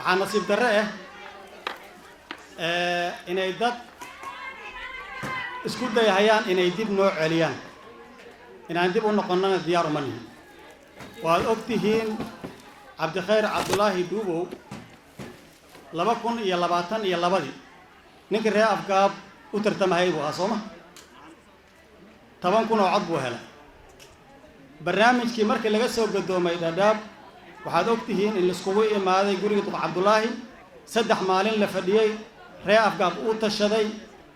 waxaa nasiib darre inay dad isku dayahayaan inay dib noo celiyaan inaan dib u noqonnana diyaar uma nihin waad og tihiin cabdikhayr cabdulaahi duubow 2022 ninkii reer afgaab u tartamahayay buu ahaa sooma 10 kun oo cod buu helay barnaamijkii markii laga soo gadoomay dhadhaab waxaad og tihiin in laiskugu imaaday guriga duq cabdulaahi 3 maalin la fadhiyey reer afgaab uu tashaday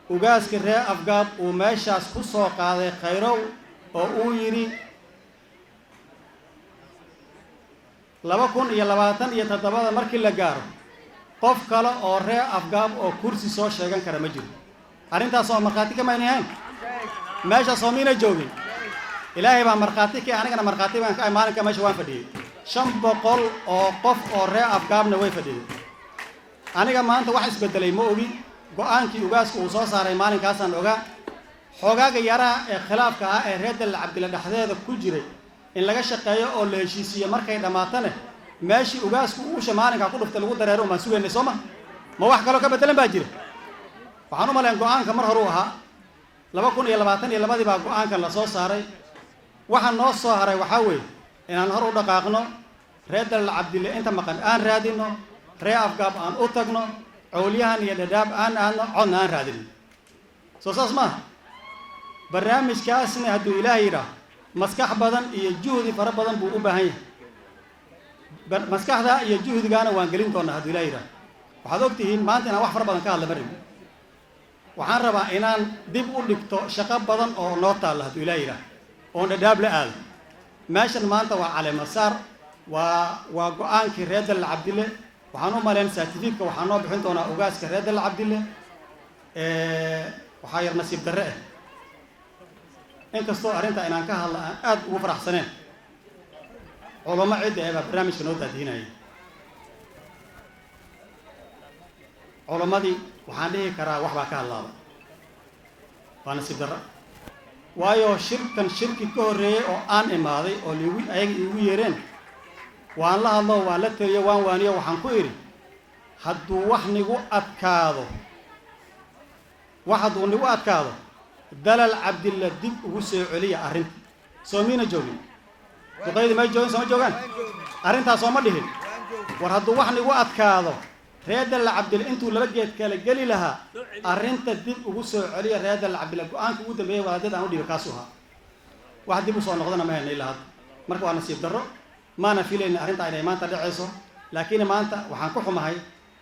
ugaaskii reer afgaab uu meeshaas ku soo qaaday khayrow oo uu yidhi 2027 markii la gaaro qof kale oo reer afgaab oo kursi soo sheegan kara ma jiro arrintaas oo markhaati ka maynahayn meesha soomiina joogin ilaahay baa markhaati ka anigana markhaati baan ka maalinka meesha waan fadhiyey 500 oo qof oo reer afgaabna way fadhiyeen aniga maanta wax isbedelay ma ogi go'aankii ugaaska uu soo saaray maalinkaasaan ogaa xogaaga yaraa ee khilaafka ah ee reer Dal Cabdilla dhaxdeeda ku jiray in laga shaqeeyo oo la heshiisiyo markay dhamaatana meeshii ugaasku uu maalinka ku dhuftay lagu dareero ma sugeynay sooma ma wax kale ka bedelan baa jira waxaan u maleyn go'aanka mar hore u ahaa 2022 baa go'aankan la soo saaray waxaan noo soo haray waxa weeye inaan hor u dhaqaaqno reer Dal Cabdilla inta maqan aan raadino reer afgaab aan u tagno cawliyahan iyo dhadhaab aan codna aan raadino soo saas ma barnaamijkaasna hadduu ilaahay yidhaah maskax badan iyo juhdi fara badan buu u baahan yahay maskaxda iyo juhdigaana waan gelin doonaa hadduu ilaahay yidhaah waxaad og tihiin maanta inaan wax fara badan ka hadla marin waxaan rabaa inaan dib u dhigto shaqo badan oo noo taalla hadduu ilaahay yidhaah oon dhadhaab la aado meeshan maanta waa caleemasaar waa go'aankii reer Dal Cabdille waxaan u maleyn certificate waxaan noo bixin doonaa ugaaska reer Dal Cabdille waxaa yar nasiib darre inkastoo arrinta inaan ka hadla aan aad ugu faraxsaneen culamo cid baa barnaamijka noo daadiinayay culamadii waxaan dhihi karaa wax baa ka hadlaaba waa nasiib darre waayo shirki ka horreeyey oo aan imaaday oo ayaga iigu yeereen waan la hadlo waan la taliyo waan waaniyo waxaan ku idhi hadduu wax nigu adkaado Dal Cabdilla dib ugu soo celiya arrinta soomiina joogin duqaydi ma joogin soo joogan arrintaas oo ma dhihin war hadduu wax nigu adkaado reer Dal Cabdilla intuu laba geed kala geli lahaa arrinta dib ugu soo celiya reer Dal Cabdilla go'aanka ugu dambeeyay wadaadad aan u dhiibay kaas u ahaa wax dib u soo noqdana ma helnay ilaa hadda marka waa nasiib darro maana filayna arrinta inay maanta dhacayso laakiin maanta waxaan ku xumahay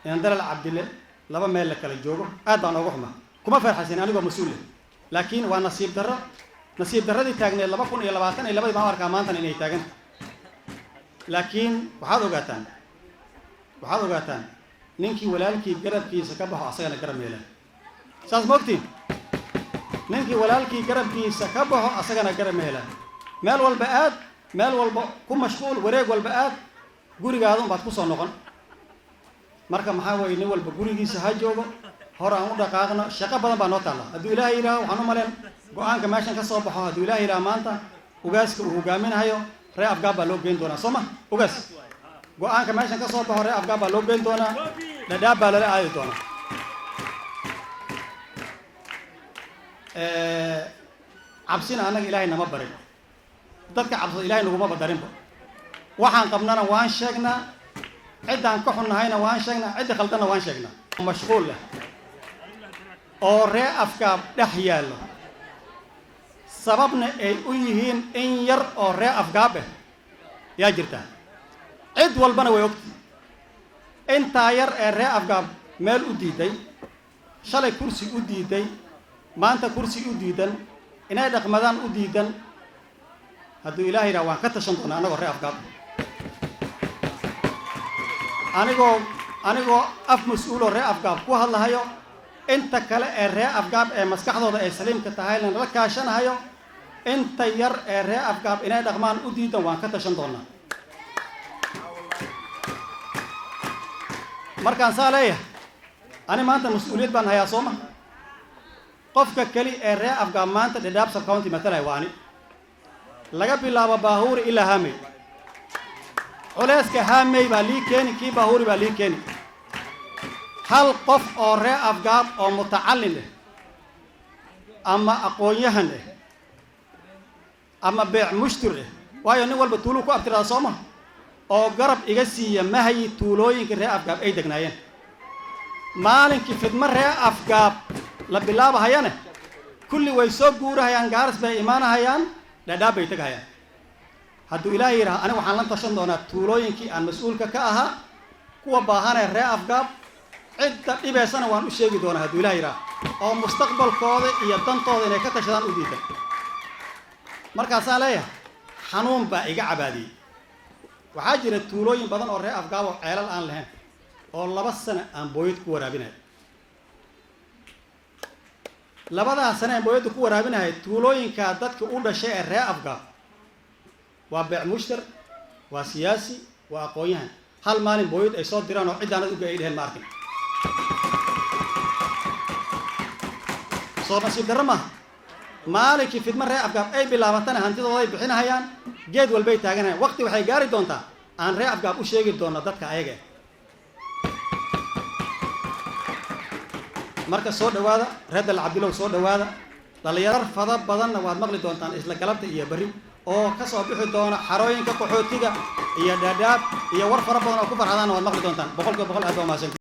in Dal Cabdilla laba meel la kala joogo aad baan ugu xumaa kuma farxasin anigoo mas'uul laakiin waa nasiib darradii taagneed 2022 baan arkaa maanta inay taagan laakiin waxaad ogaataan ninkii walaalkii garabkiisa ka baxo asagana garab meelan saas moogtiin ninkii walaalkii garabkiisa ka baxo asagana garab meelan meel walba ku mashquul wareeg walba aad gurigaada baad ku soo noqon marka maxaa weeye nin walba gurigiisa ha joogo hor aan u dhaqaaqno shaqo badan baa noo taalla hadduu ilaahay yidhaaho waxaan u maleyn go'aanka meeshan ka soo baxo hadduu ilaahay yidhaha maanta ugaaska uu hogaaminahayo reer afgaab baa loo geyn doonaa soo ma ugaas go'aanka meeshan ka soo baxo reer afgaab baa loo geyn doonaa dhadhaab baa lala aadi doonaa cabsina annaga ilaahay nama barin dadka cabsada ilaahay naguma badarinba waxaan qabnana waan sheegnaa ciddaan ka xunnahayna waan sheegnaa cidda khaldanna waan sheegnaa mashquul leh oo reer afgaab dhex yaallo sababna ay u yihiin in yar oo reer afgaab yaa jirtaa cid walbana way ogti intaa yar ee reer afgaab meel u diiday shalay kursi u diiday maanta kursi u diidan inay dhaqmadaan u diidan hadduu ilaahay yidhaha waan ka tashan doonaa annagoo reer afgaab anigoo af mas-uuloo reer afgaab ku hadlahayo inta kale ee reer afgaab ee maskaxdooda ay saliimka tahay la kaashanahayo inta yar ee reer afgaab inay dhaqmaan u diidan waan ka tashan doonaa markaan saa leeyahay ani maanta mas-uuliyad baan hayaa sooma qofka keli ee reer afgaab maanta Dadaab County matalay waani laga bilaabo Baahuuri ilaa Haamey culayska Haamey baa lii keeni kii Baahuuri baa lii keeni hal qof oo reer afgaab oo mutacallin ah ama aqoon-yahan ah ama beec mushtir ah waayo nin walba tuulo ku abtirada soo ma oo garab iga siiya mahayi tuulooyinka reer afgaab ay degnaayeen maalinkii fidma reer afgaab la bilaabahayane kulli way soo guurahayaan gaaris bay imaanahayaan dhadhaab bay tegahayaan hadduu ilaahay yidhaha aniga waxaan la tashan doonaa tuulooyinkii aan mas-uulka ka ahaa kuwa baahanee reer afgaab cidda dhibaysana waan u sheegi doonaa hadduu ilaahay yidhaha oo mustaqbalkooda iyo dantooda inay ka tashadaan u diidan markaasaa leeyahay xanuun baa iga cabaadiyey waxaa jira tuulooyin badan oo reer afgaab oo ceelal aan lahayn oo 2 sano aan booyad ku waraabinahay labadaas sano aan booyad ku waraabinahay tuulooyinka dadka u dhashay ee reer afgaab waa beec mushtar waa siyaasi waa aqoon-yahan hal maalin booyad ay soo diraan oo cidaanad uga ay dheheen ma arkin soo nasiib darro maaha maalinkii fidma reer afgaab ay bilaabatana hantidooda ay bixinahayaan geed walbay taaganayaan waqti waxay gaari doontaa aan reer afgaab u sheegi doono dadka ayaga marka soo dhawaada reer Dal Cabdilow soo dhawaada dhalinyaro fada badanna waad maqli doontaan isla galabta iyo bari oo ka soo bixi doona xarooyinka qaxootiga iyo dhadhaab iyo war fara badan oo ku farxadaan waad maqli doontaan boqolkiiba boqol aad baa mahadsan